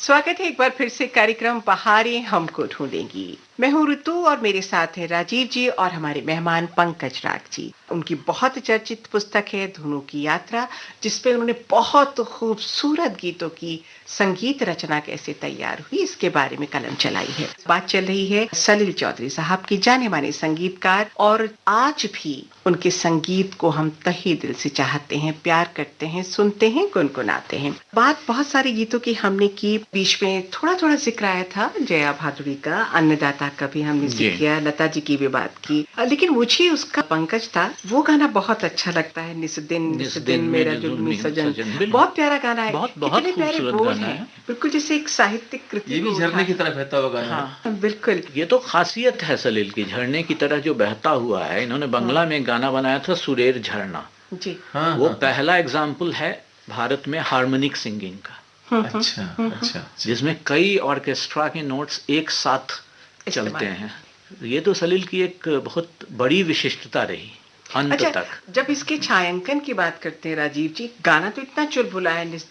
स्वागत है एक बार फिर से कार्यक्रम बहारें हमको ढूंढेंगी। मैं हूँ ऋतु और मेरे साथ है राजीव जी और हमारे मेहमान पंकज राग जी। उनकी बहुत चर्चित पुस्तक है धुनों की यात्रा, जिसपे उन्होंने बहुत खूबसूरत गीतों की संगीत रचना कैसे तैयार हुई इसके बारे में कलम चलाई है। बात चल रही है सलील चौधरी साहब की, जाने माने संगीतकार, और आज भी उनके संगीत को हम तहे दिल से चाहते हैं, प्यार करते हैं, सुनते हैं, गुनगुनाते हैं। बात बहुत सारे गीतों की हमने की, बीच में थोड़ा थोड़ा जिक्र आया था जया भादुड़ी का, अन्नदाता का भी हमने जिक्र किया, लता जी की भी बात की, लेकिन मुझे उसका पंकज था वो गाना बहुत अच्छा लगता है, निस दिन मेरा जुल्मी सजन। बहुत प्यारा गाना है, कितने प्यारे बोल हैं, बिल्कुल जैसे एक साहित्यिक कृति। ये भी झरने की तरह बहता हुआ गाना है। हाँ बिल्कुल, ये तो खासियत है सलील की, झरने की तरह जो बहता हुआ है। इन्होंने बंगला में एक गाना बनाया था सुरेर झरना जी। वो पहला एग्जाम्पल है भारत में हार्मोनिक सिंगिंग का। अच्छा। जिसमें कई ऑर्केस्ट्रा के नोट्स एक साथ चलते हैं। ये तो सलील की एक बहुत बड़ी विशिष्टता रही अंत तक। जब इसके छायांकन की बात करते हैं राजीव जी, गाना तो इतना चुलबुला है, निस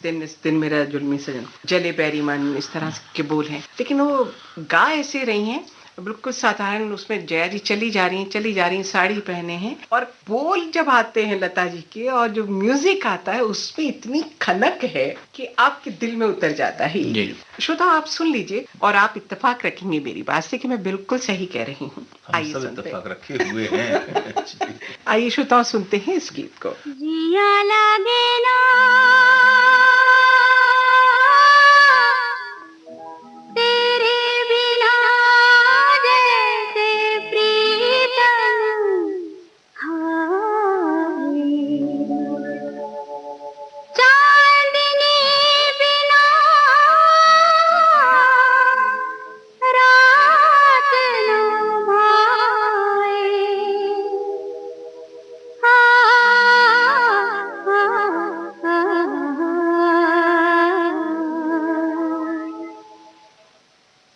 दिन मेरा जुल्मी सजन, जले बैरी मन, इस तरह के बोल हैं, लेकिन वो गा ऐसे रही हैं बिल्कुल साधारण। उसमें जया जी चली जा रही, साड़ी पहने हैं, और बोल जब आते हैं लता जी के और जो म्यूजिक आता है उसमें इतनी खनक है कि आपके दिल में उतर जाता है। श्रोता आप सुन लीजिए और आप इत्तेफाक रखेंगे मेरी बात से कि मैं बिल्कुल सही कह रही हूँ। आइए इत्तेफाक रखे हुए हैं। आइए श्रोता सुनते हैं इस गीत को। जिया लागे ना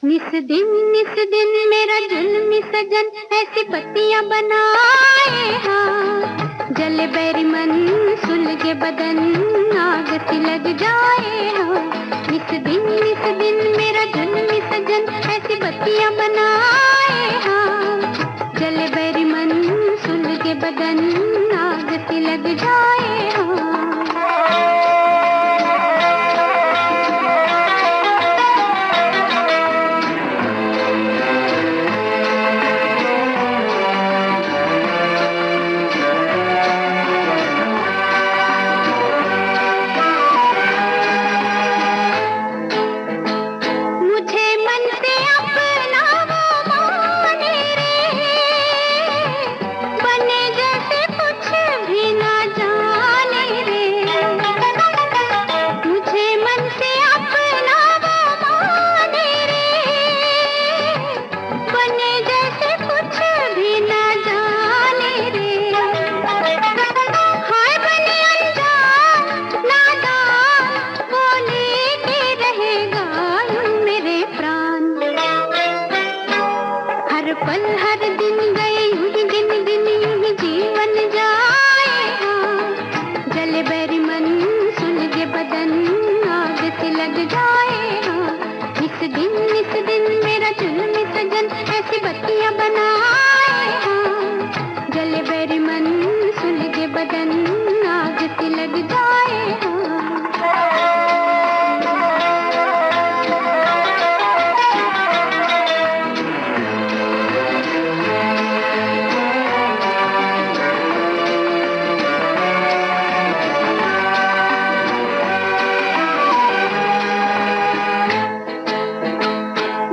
निस दिन मेरा जुल्मी सजन ऐसी पत्तियां बनाए, हाँ जले बैरी मन सुलगे बदन आग सी लग जाए, हाँ निस दिन मेरा जुल्मी सजन ऐसी पत्तियां बनाए, हाँ जले बैरी मन सुलगे बदन आग सी लग जाए, हाँ।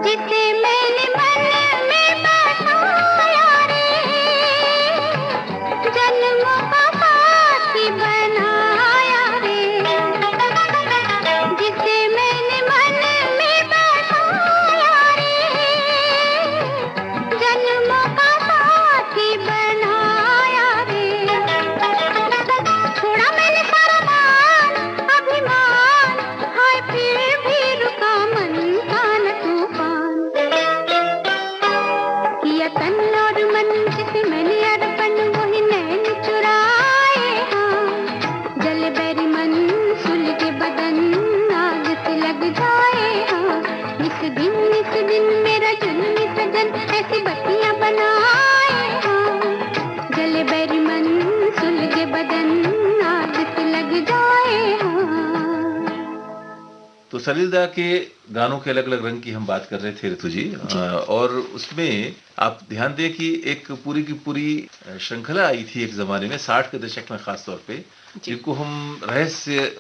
जिसे मैंने मन में बसा तो सलील दा के गानों के अलग अलग रंग की हम बात कर रहे थे ऋतु जी, और उसमें आप ध्यान दें कि एक पूरी की पूरी श्रृंखला आई थी एक जमाने में 60 के दशक में खास तौर पे, जिनको हम रहस्य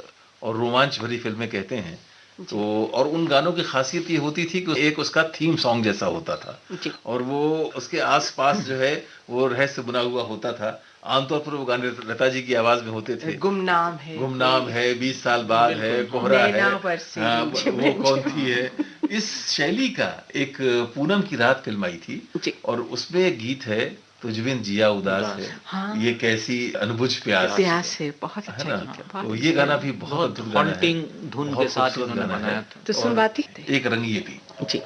और रोमांच भरी फिल्में कहते हैं। तो और उन गानों की खासियत ये होती थी कि एक उसका थीम सॉन्ग जैसा होता था और वो उसके आसपास जो है वो रहस्य बना हुआ होता था। आमतौर पर वो गाने लता जी की आवाज में होते थे। गुमनाम है 20 साल बाद है, कोहरा है, वो कौन थी है। इस शैली का एक पूनम की रात फिल्म आई थी और उसमें एक गीत है तुझ बिन जिया उदास है। हाँ। ये कैसी अनबुझ प्यास है, बहुत अच्छा गीत है। तो ये गाना भी बहुत हॉन्टिंग धुन के साथ उन्होंने बनाया था। तो सुनवाती एक रंग ये भी जी।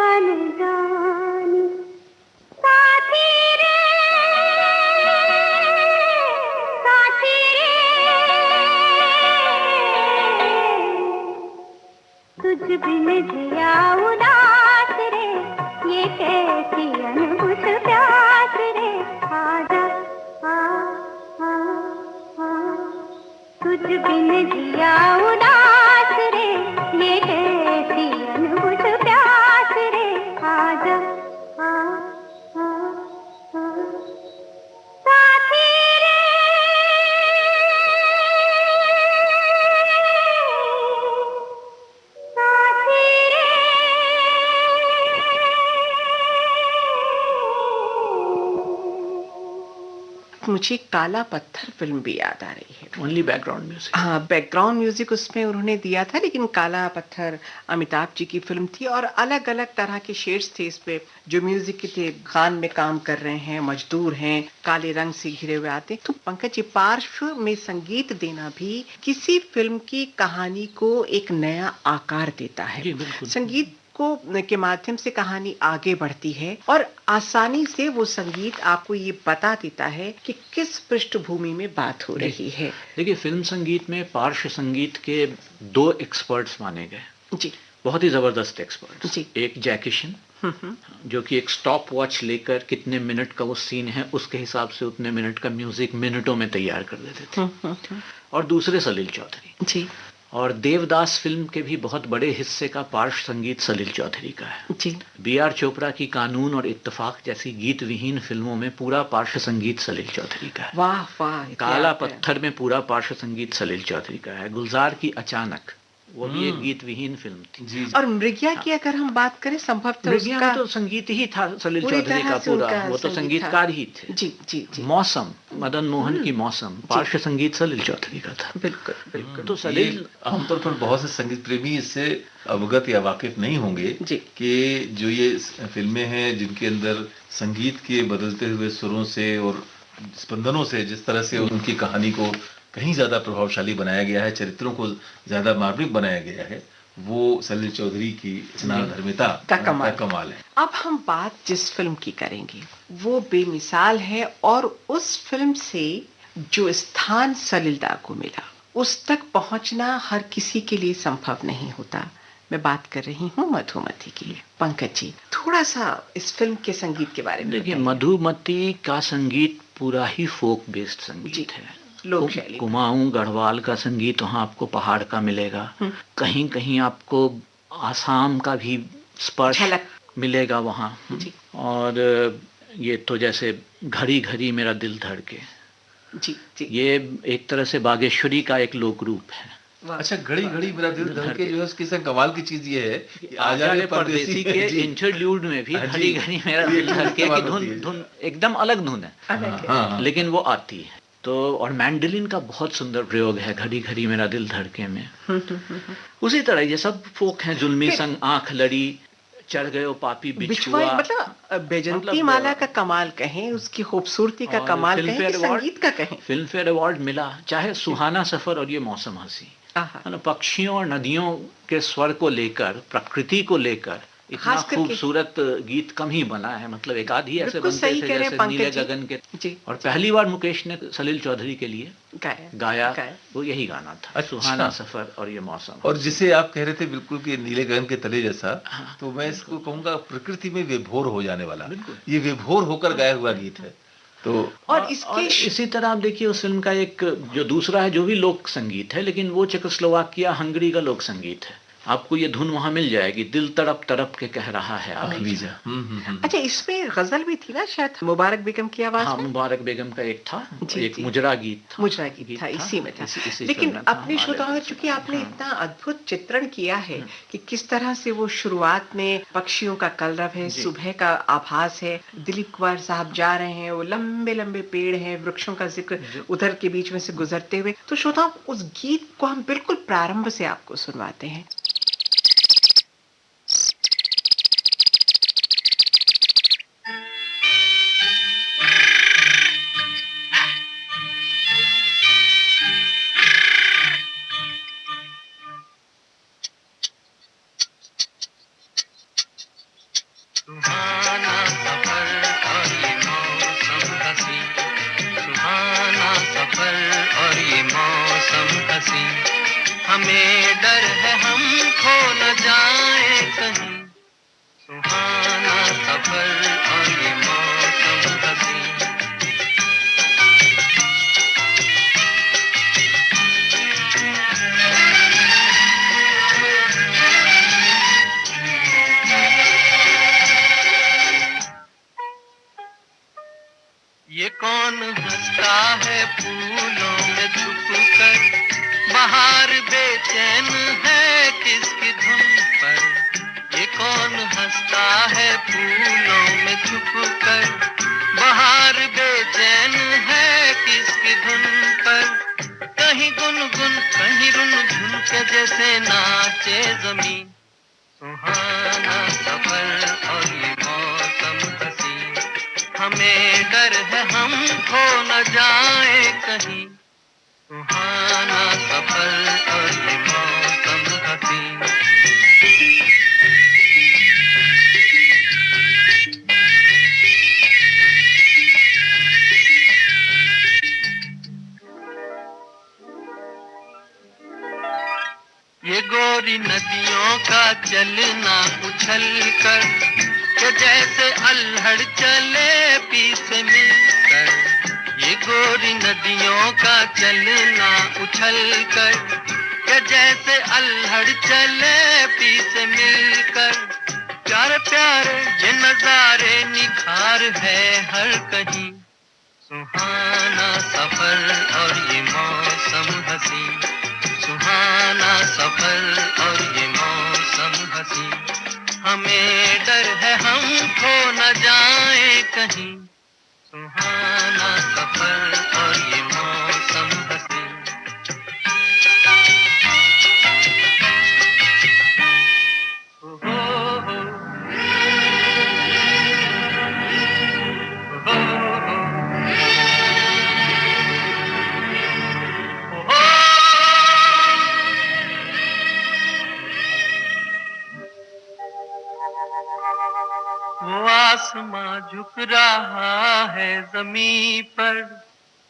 अनजानी साथी रे साथी रे तुझ बिन जिया उदास रे ये कैसी अनबुझ प्यास रे आजा आ आ आ तुझ बिन जिया उदास रे ये कैसी अनबुझ प्यास रे आजा आ आ आ साथी रे साथी रे मुझे काला पत्थर फिल्म भी याद आ रही है। Only background music. हाँ, बैकग्राउंड म्यूजिक उसमें उन्होंने दिया था, लेकिन काला पत्थर अमिताभ जी की फिल्म थी और अलग अलग तरह के शेड्स थे इस पे, जो म्यूजिक के थे, खान में काम कर रहे हैं, मजदूर हैं, काले रंग से घिरे हुए आते। तो पंकज जी, पार्श्व में संगीत देना भी किसी फिल्म की कहानी को एक नया आकार देता है। जी बिल्कुल। संगीत को के माध्यम से कहानी आगे बढ़ती है और आसानी से वो संगीत आपको ये बता देता है कि किस पृष्ठभूमि में बात हो रही है। देखिए, फिल्म संगीत में पार्श्व संगीत के 2 एक्सपर्ट्स माने गए, जी बहुत ही जबरदस्त एक्सपर्ट्स। जी। एक जैकिशन, जो कि एक स्टॉप वॉच लेकर कितने मिनट का वो सीन है उसके हिसाब से उतने मिनट का म्यूजिक मिनटों में तैयार कर देते थे। और दूसरे सलील चौधरी। जी और देवदास फिल्म के भी बहुत बड़े हिस्से का पार्श्व संगीत सलील चौधरी का है। जी। B.R. चोपड़ा की कानून और इत्तेफाक जैसी गीत विहीन फिल्मों में पूरा पार्श्व संगीत सलील चौधरी का है। वाह वाह। काला पत्थर में पूरा पार्श्व संगीत सलील चौधरी का है। गुलजार की अचानक, वो भी एक गीत विहीन फिल्म थी। जी, जी। और मृग्या की अगर हम बात करें, संभवतः मृग्या में उसका तो संगीत ही था सलील पूरी चौधरी तरह का से पूरा, उनका वो तो संगीत संगीतकार था। ही थे। जी जी जी। मौसम, मदन मोहन की मौसम, पार्श्व संगीत सलील चौधरी का था। बिल्कुल बिल्कुल। तो ये सलील आमतौर पर बहुत से संगीत प्रेमी इससे अवगत या वाकिफ नहीं होंगे जी। कि जो ये फिल्में हैं जिनके अंदर संगीत के बदलते हुए सुरों से और स्पंदनों से जिस तरह से उनकी कहानी को कहीं ज्यादा प्रभावशाली बनाया गया है, चरित्रों को ज्यादा मार्मिक बनाया गया है, वो सलील चौधरी की स्नानधर्मिता का कमाल है। अब हम बात जिस फिल्म की करेंगे वो बेमिसाल है, और उस फिल्म से जो स्थान सलीलदा को मिला उस तक पहुंचना हर किसी के लिए संभव नहीं होता। मैं बात कर रही हूँ मधुमती की। पंकज जी, थोड़ा सा इस फिल्म के संगीत के बारे में देखिए, बताइए। मधुमती का संगीत पूरा ही फोक बेस्ड संगीत है। लोक शैली। कुमाऊं गढ़वाल का संगीत वहाँ आपको पहाड़ का मिलेगा, कहीं कहीं आपको आसाम का भी स्पर्श झलक मिलेगा वहाँ। जी और ये तो जैसे घड़ी घड़ी मेरा दिल धड़के, जी जी। ये एक तरह से बागेश्वरी का एक लोक रूप है। अच्छा, घड़ी घड़ी मेरा दिल धड़के जो है उसकी सब कमाल की चीज ये है कि आजारे परदेसी के इंटरल्यूड में भी घड़ी घड़ी मेरा दिल धड़के की धुन एकदम अलग धुन है, लेकिन वो आती है। तो और मैंडोलिन का बहुत सुंदर प्रयोग है घड़ी घड़ी मेरा दिल धड़के में। उसी तरह ये सब फोक हैं, जुल्मी संग आंख लड़ी, चढ़ गए पापी बिछुआ, मतलब बैजंती माला का कमाल कहें, उसकी खूबसूरती का कमाल कहें, कि संगीत का कहें। फिल्म फेयर अवार्ड मिला, चाहे सुहाना सफर और ये मौसम हंसी, पक्षियों और नदियों के स्वर को लेकर, प्रकृति को लेकर इतना खूबसूरत गीत कम ही बना है। मतलब एक आध ही ऐसे बनते थे जैसे नीले गगन के। और पहली बार मुकेश ने सलील चौधरी के लिए गाया वो यही गाना था, सुहाना सफर और ये मौसम। और जिसे आप कह रहे थे बिल्कुल कि नीले गगन के तले जैसा, तो मैं इसको कहूंगा प्रकृति में विभोर हो जाने वाला, ये विभोर होकर गाया हुआ गीत है। तो और इसी तरह आप देखिए उस फिल्म का एक जो दूसरा है जो भी लोक संगीत है, लेकिन वो चेकोस्लोवाकिया हंगरी का लोक संगीत है। आपको ये धुन वहां मिल जाएगी, दिल तड़प तड़प के कह रहा है अखलीजा। अच्छा, इसमें गजल भी थी ना शायद, मुबारक बेगम की आवाज में? हाँ, मुबारक बेगम का एक था, एक मुजरा गीत था। मुजरा गीत था, इसी में था। लेकिन अपने श्रोताओं, चूंकि आपने इतना अद्भुत चित्रण किया है कि किस तरह से वो शुरुआत में पक्षियों का कलरव है, सुबह का आभास है, दिलीप कुमार साहब जा रहे हैं, वो लंबे लंबे पेड़ हैं, वृक्षों का जिक्र उधर के बीच में से गुजरते हुए, तो श्रोताओं उस गीत को हम बिल्कुल प्रारंभ से आपको सुनवाते हैं। सुहाना सफर और ये मौसम हसी, सुहाना सफर और ये मौसम हसी, हमें डर है हम खो न जाए कहीं, सुहाना सफर और ये मौसम हसी। ये कौन हंसता है फूलों में छुपकर, बाहर बेचैन है किसकी धुन पर, ये कौन हंसता है फूलों में छुपकर, बाहर बेचैन है किसकी धुन पर, कहीं गुनगुन कहीं रुनझुन के जैसे नाचे जमीन, सुहाना सफर और ये मौसम हसी, हमें डर है हम खो न जाए कहीं, सुहाना सफर और ये मौसम हसी। ये गोरी नदियों का चलना उछल कर, कि जैसे अल्हड़ चले पीस मिलकर, ये गोरी नदियों का चलना उछल कर, कि जैसे अल्हड़ चले पीस मिलकर, प्यारे प्यारे ये नजारे निखार है हर कहीं, सुहाना सफर और ये मौसम हसी, सुहाना सफर और ये मौसम हसी, हमें डर है हम खो न जाए कहीं, सुहाना सफर और ये मौसम हसी। वो आसमां झुक रहा है ज़मीं पर,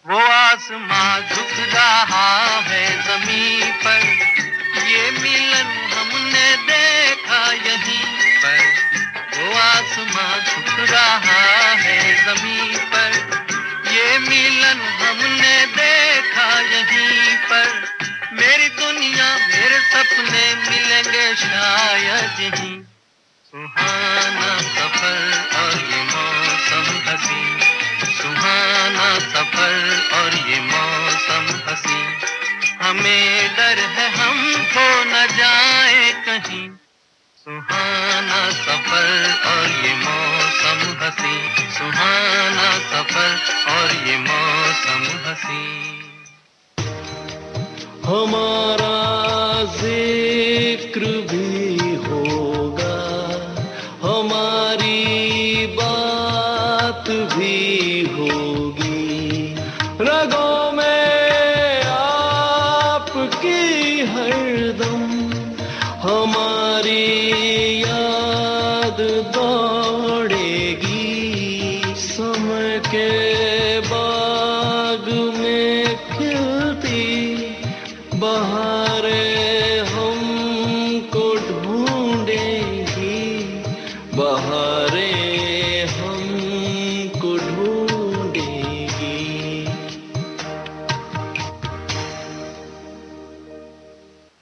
वो आसमां झुक रहा है ज़मीं पर, ये मिलन हमने देखा यहीं पर, वो आसमां झुक रहा है ज़मीं पर, ये मिलन हमने देखा यहीं पर, मेरी दुनिया मेरे सपने मिलेंगे शायद यहीं, सुहाना सफर और ये मौसम हसी, सुहाना सफर और ये मौसम हसी, हमें डर है हम खो न जाए कहीं, सुहाना सफर और ये मौसम हसी, सुहाना सफर और ये मौसम हसी। हमारा जिक्र भी होगा, हमारी बात भी होगी, रगों में आपकी हरदम हमारी याद दौड़ेगी, समय के बाग में खिलती बहारें हमको ढूंढेंगी, बहारें हमको ढूंढेंगी।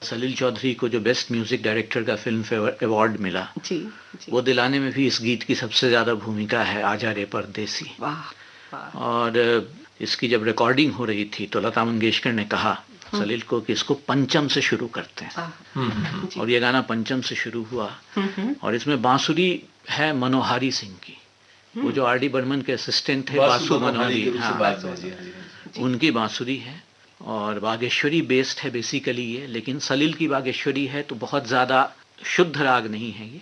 सलील चौधरी को जो बेस्ट म्यूजिक डायरेक्टर का फिल्म फेयर अवार्ड मिला, जी, जी। वो दिलाने में भी इस गीत की सबसे ज्यादा भूमिका है, आजा रे परदेसी। वाह, वाह। और इसकी जब रिकॉर्डिंग हो रही थी तो लता मंगेशकर ने कहा सलील को कि इसको पंचम से शुरू करते हैं, और ये गाना पंचम से शुरू हुआ, और इसमें बांसुरी है मनोहारी सिंह की, वो जो आर.डी. बर्मन के असिस्टेंट थे बासु मनोहारी, उनकी बांसुरी है, और बागेश्वरी बेस्ड है बेसिकली ये, लेकिन सलील की बागेश्वरी है तो बहुत ज़्यादा शुद्ध राग नहीं है ये,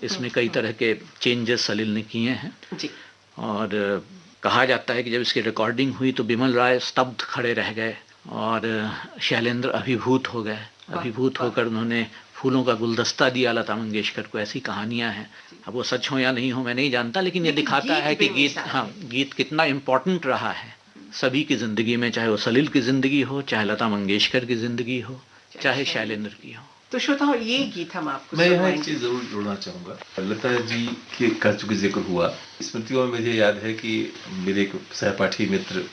इसमें कई तरह के चेंजेस सलील ने किए हैं। और कहा जाता है कि जब इसकी रिकॉर्डिंग हुई तो बिमल राय स्तब्ध खड़े रह गए और शैलेंद्र अभिभूत हो गए, अभिभूत होकर उन्होंने फूलों का गुलदस्ता दिया लता मंगेशकर को, ऐसी कहानियां हैं। अब वो सच हो या नहीं हो मैं नहीं जानता, लेकिन ये दिखाता है कि गीत कितना इम्पोर्टेंट रहा है सभी की जिंदगी में, चाहे वो सलील की जिंदगी हो, चाहे लता मंगेशकर की जिंदगी हो, चाहे शैलेंद्र की हो। तो श्रोताओं, ये गीत हम आपको मैं यहाँ एक चीज जरूर जोड़ना चाहूंगा। लता जी के का चूंकि जिक्र हुआ, स्मृतियों में मुझे याद है कि मेरे एक सहपाठी मित्र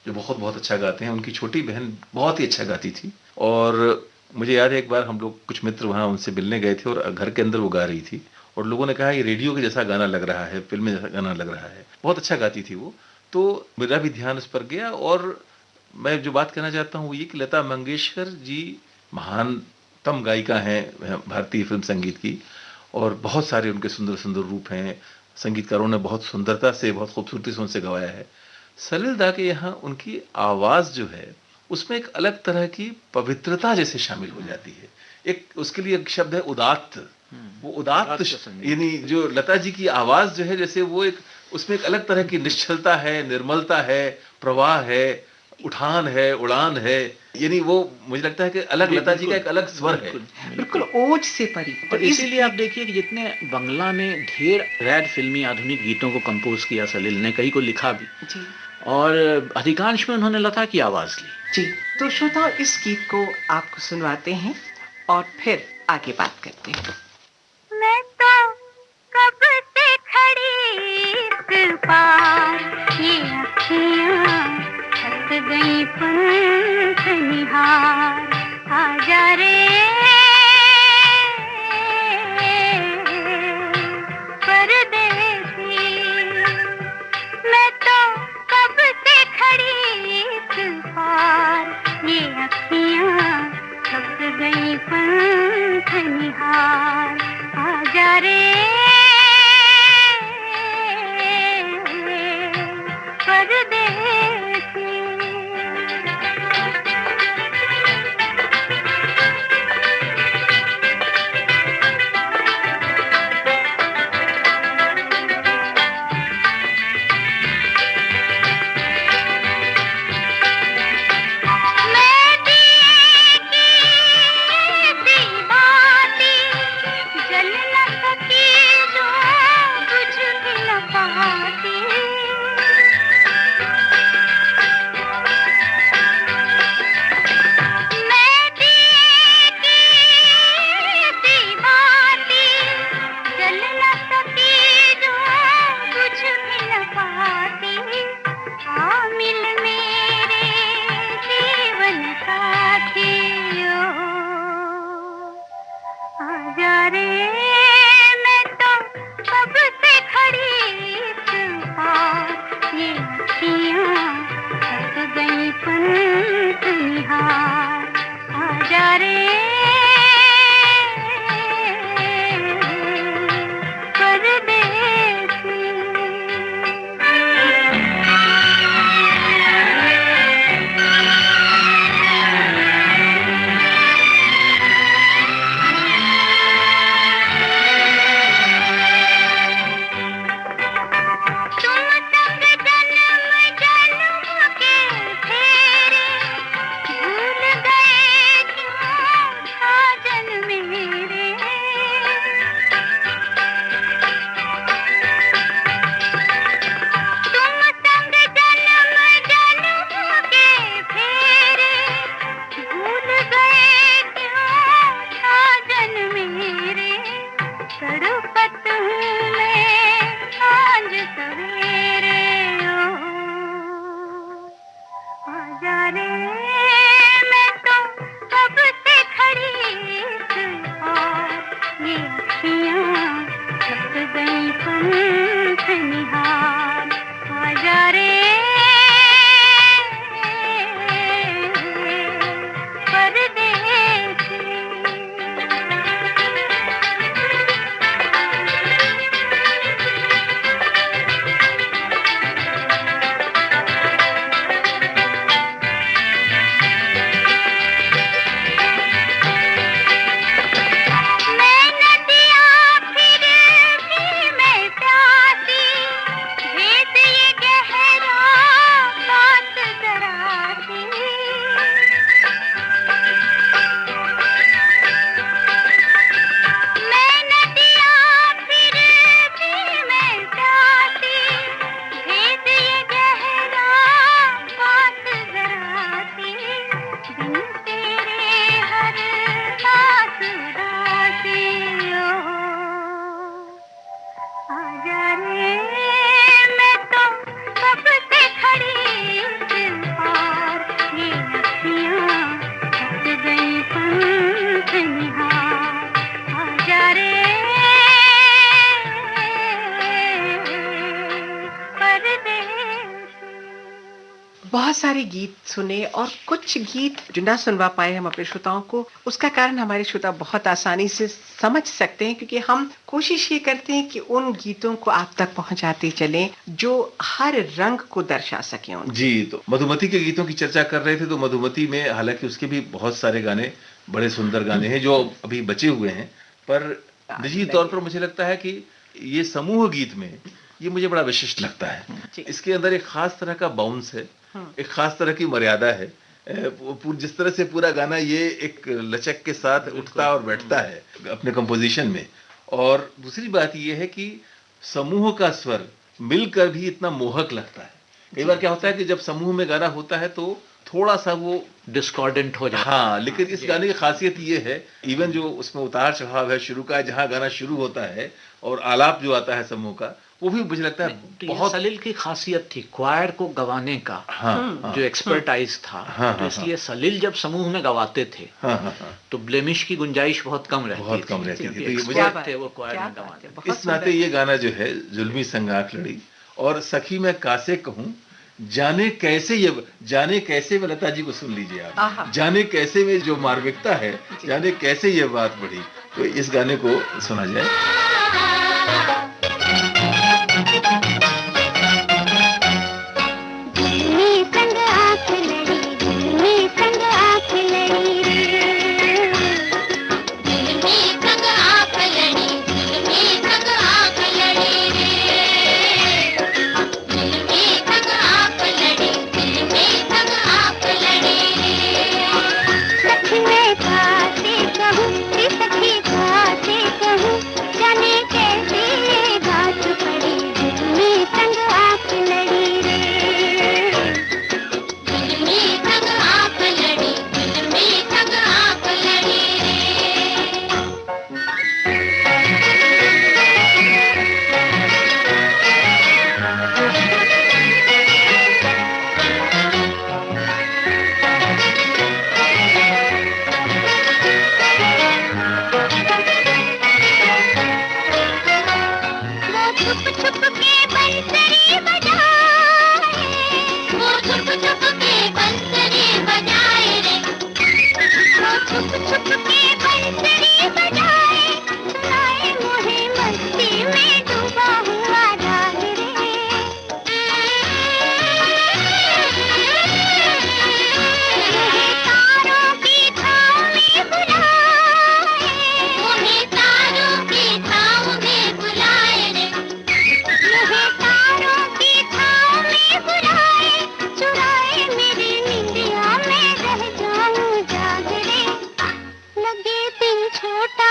जो बहुत बहुत अच्छा गाते हैं, उनकी छोटी बहन बहुत ही अच्छा गाती थी। और मुझे याद है एक बार हम लोग कुछ मित्र वहाँ उनसे मिलने गए थे और घर के अंदर वो गा रही थी और लोगों ने कहा ये रेडियो के जैसा गाना लग रहा है, फिल्म में जैसा गाना लग रहा है, बहुत अच्छा गाती थी वो। तो मेरा भी ध्यान उस पर गया और मैं जो बात कहना चाहता हूँ वो ये कि लता मंगेशकर जी महानतम गायिका हैं भारतीय फिल्म संगीत की और बहुत सारे उनके सुंदर सुंदर रूप हैं, संगीतकारों ने बहुत सुंदरता से, बहुत खूबसूरती से उनसे गवाया है। सलील दा के यहाँ उनकी आवाज़ जो है उसमें एक अलग तरह की पवित्रता जैसे शामिल हो जाती है। एक उसके लिए एक शब्द है उदात्त, वो उदात्त यानी जो लता जी की आवाज़ जो है जैसे वो एक उसमें एक अलग तरह की निश्चलता है, निर्मलता है, प्रवाह है, उठान है, उड़ान है, यानी वो मुझे लगता है कि अलग लता जी का एक अलग स्वर है, बिल्कुल ओज से परी। और इसीलिए आप देखिए कि जितने बंगला में ढेर रैड फिल्मी आधुनिक गीतों को कंपोज किया सलील ने, कई को लिखा भी जी, और अधिकांश में उन्होंने लता की आवाज ली। जी, तो श्रोताओं इस गीत को आपको सुनवाते हैं और फिर आगे बात करते हैं। मैं तो कब से खड़ी इस पार, ये अखियाँ थक गई पंख निहार, आजा रे परदेसी। मैं तो कब से खड़ी इस पार, ये अखियाँ थक गई पंख निहार, आजा रे परदेसी। बहुत सारे गीत सुने और कुछ गीत जो ना सुनवा पाए हम अपने श्रोताओं को, उसका कारण हमारे श्रोता बहुत आसानी से समझ सकते हैं, क्योंकि हम कोशिश ये करते हैं कि उन गीतों को आप तक पहुंचाते चलें जो हर रंग को दर्शा सके। जी, तो मधुमती के गीतों की चर्चा कर रहे थे, तो मधुमती में हालांकि उसके भी बहुत सारे गाने, बड़े सुंदर गाने हैं जो अभी बचे हुए हैं, पर निजी तौर पर मुझे लगता है कि ये समूह गीत में ये मुझे बड़ा विशिष्ट लगता है। इसके अंदर एक खास तरह का बाउंस है, एक खास तरह की मर्यादा है। जिस तरह से पूरा गाना ये एक लचक के साथ उठता और बैठता है अपने कंपोजिशन में। और दूसरी बात ये है कि समूह का स्वर मिलकर भी इतना मोहक लगता है। कई बार क्या होता है कि जब समूह में गाना होता है तो थोड़ा सा वो डिस्कॉर्डेंट हो जाता है। हाँ, लेकिन इस गाने की खासियत ये है, इवन जो उसमें उतार चढ़ाव है शुरू का, जहाँ गाना शुरू होता है और आलाप जो आता है समूह का, वो भी मुझे लगता है बहुत सलील की खासियत थी क्वायर को गवाने का। जो एक्सपर्टाइज था, तो इसलिए सलील जब समूह में गवाते थे तो ब्लेमिश की गुंजाइश बहुत कम रहती थी। थे वो क्वायर में गवाते। इस नाते ये गाना जो है, जुल्मी संग आंख लड़ी और सखी मैं कासे कहूं, जाने कैसे में, लता जी को सुन लीजिए आप, जाने कैसे में जो मार्मिकता है, जाने कैसे ये बात बढ़ी। तो इस गाने को सुना जाए। छोटा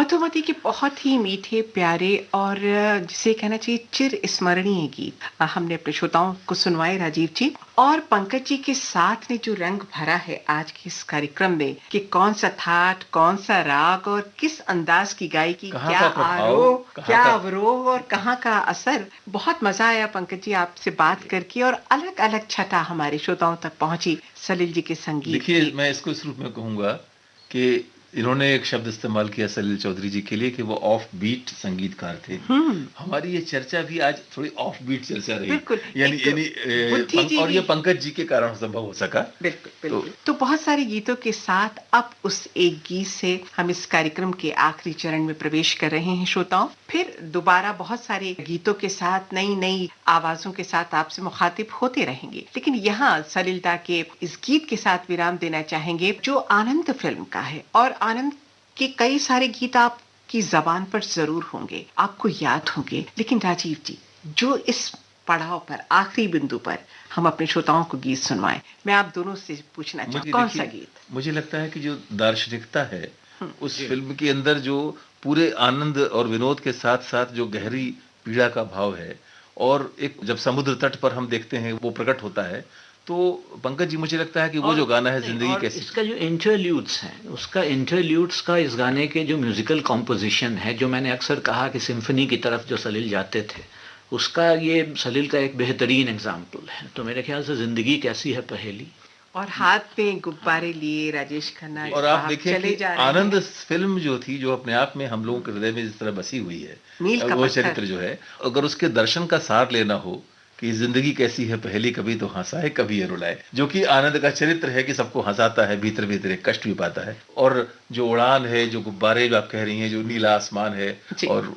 मधुमती के बहुत ही मीठे प्यारे और जिसे कहना चाहिए चिर स्मरणीय गीत हमने अपने श्रोताओं को सुनवाए राजीव जी, और पंकज जी के साथ ने जो रंग भरा है आज के इस कार्यक्रम में कि कौन सा थाट, कौन सा राग और किस अंदाज की गायकी, क्या आरोह, क्या अवरोह और कहाँ का असर। बहुत मजा आया पंकज जी आपसे बात करके, और अलग अलग छटा हमारे श्रोताओं तक पहुंची सलील जी के संगीत। देखिए, मैं इसको इस रूप में कहूंगा कि इन्होंने एक शब्द इस्तेमाल किया सलील चौधरी जी के लिए कि वो ऑफ बीट संगीतकार थे। हमारी ये चर्चा भी आज थोड़ी ऑफ बीट चर्चा रही, यानी और ये पंकज जी के कारण संभव हो सका। बिल्कुल। तो बहुत सारे गीतों के साथ अब उस एक गीत से हम इस कार्यक्रम के आखिरी चरण में प्रवेश कर रहे हैं श्रोताओं। फिर दोबारा बहुत सारे गीतों के साथ नई नई आवाजों के साथ आपसे मुखातिब होते रहेंगे, लेकिन यहाँ सलीलता के इस गीत के साथ विराम देना चाहेंगे जो आनंद फिल्म का है। और आनंद के कई सारे गीत आपकी जबान पर जरूर होंगे, आपको याद होंगे, लेकिन राजीव जी जो इस पड़ाव पर, आखिरी बिंदु पर हम अपने श्रोताओं को गीत सुनवाएं, मैं आप दोनों से पूछना चाहूँ कौन सा गीत? मुझे लगता है कि जो दार्शनिकता है उस फिल्म के अंदर, जो पूरे आनंद और विनोद के साथ साथ जो गहरी पीड़ा का भाव है, और एक जब समुद्र तट पर हम देखते हैं वो प्रकट होता है, तो पंकज जी मुझे लगता है कि वो जो गाना है जिंदगी कैसी, इसका जो इंटरल्यूड्स है, उसका इंटरल्यूड्स का इस गाने के जो म्यूजिकल कॉम्पोजिशन है, जो मैंने अक्सर कहा कि सिम्फनी की तरफ जो सलील जाते थे, उसका ये सलील का एक बेहतरीन एग्जाम्पल है। तो मेरे ख्याल से जिंदगी कैसी है पहेली, और हाथ में गुब्बारे लिए राजेश खन्ना, और आप देखिए आनंद फिल्म जो थी, जो अपने आप में हम लोगों के हृदय में जिस तरह बसी हुई है, वो चरित्र जो है, अगर उसके दर्शन का सार लेना हो कि जिंदगी कैसी है पहली, कभी तो हंसाए कभी ये रुलाए, जो कि आनंद का चरित्र है कि सबको हंसाता है, भीतर भीतर एक कष्ट भी पाता है, और जो उड़ान है, जो गुब्बारे जो आप कह रही हैं, जो नीला आसमान है, और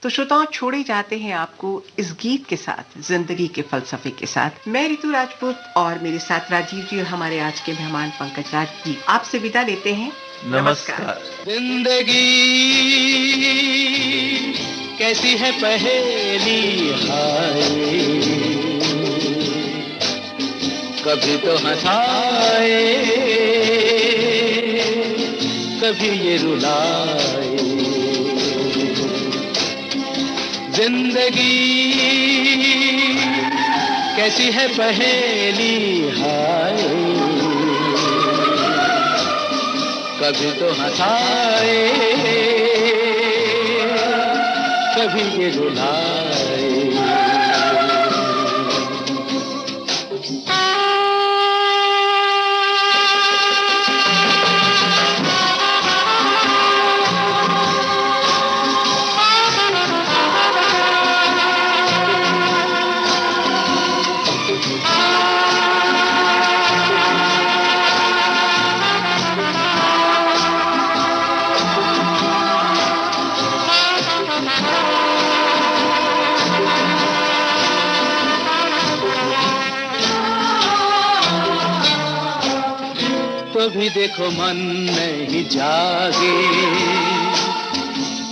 तो श्रोताओं छोड़े जाते हैं आपको इस गीत के साथ, जिंदगी के फलसफे के साथ। मैं ऋतु राजपूत और मेरे साथ राजीव जी और हमारे आज के मेहमान पंकज राज जी आपसे विदा लेते हैं। नमस्कार। जिंदगी कैसी है पहेली, हाय कभी तो हंसाए कभी ये रुलाए। जिंदगी कैसी है पहेली, हाय कभी तो हंसाए कभी ये रुलाए। भी देखो मन नहीं जागे,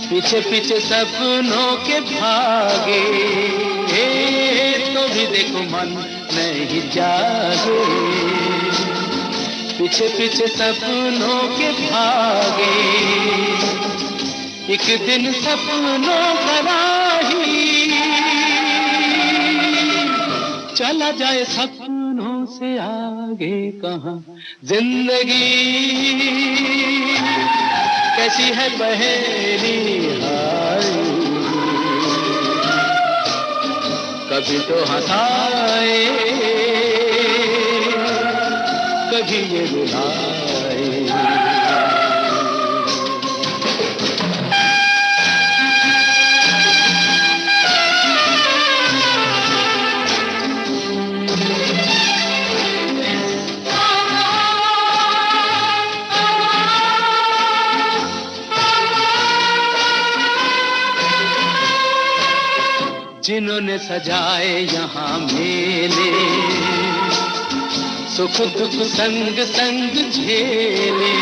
पीछे पीछे सपनों के भागे। तो भी देखो मन नहीं जागे, पीछे पीछे सपनों के भागे। एक दिन सपनों का राही चला जाए सपनों से आगे कहाँ। जिंदगी कैसी है पहेली, हाय कभी तो हंसाए कभी ये रुलाए। जिन्होंने सजाए यहाँ मेले, सुख दुख संग संग झेले।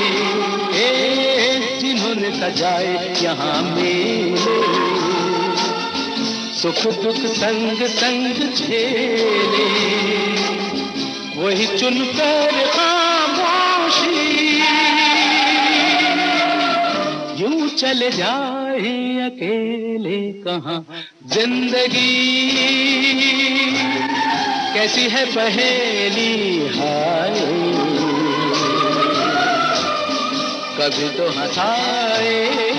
जिन्होंने सजाए यहाँ मेले, सुख दुख संग संग झेले। वही चुनकर खामोशी यूं चले जाए अकेले कहाँ। जिंदगी कैसी है पहेली हाय, कभी तो हंसाए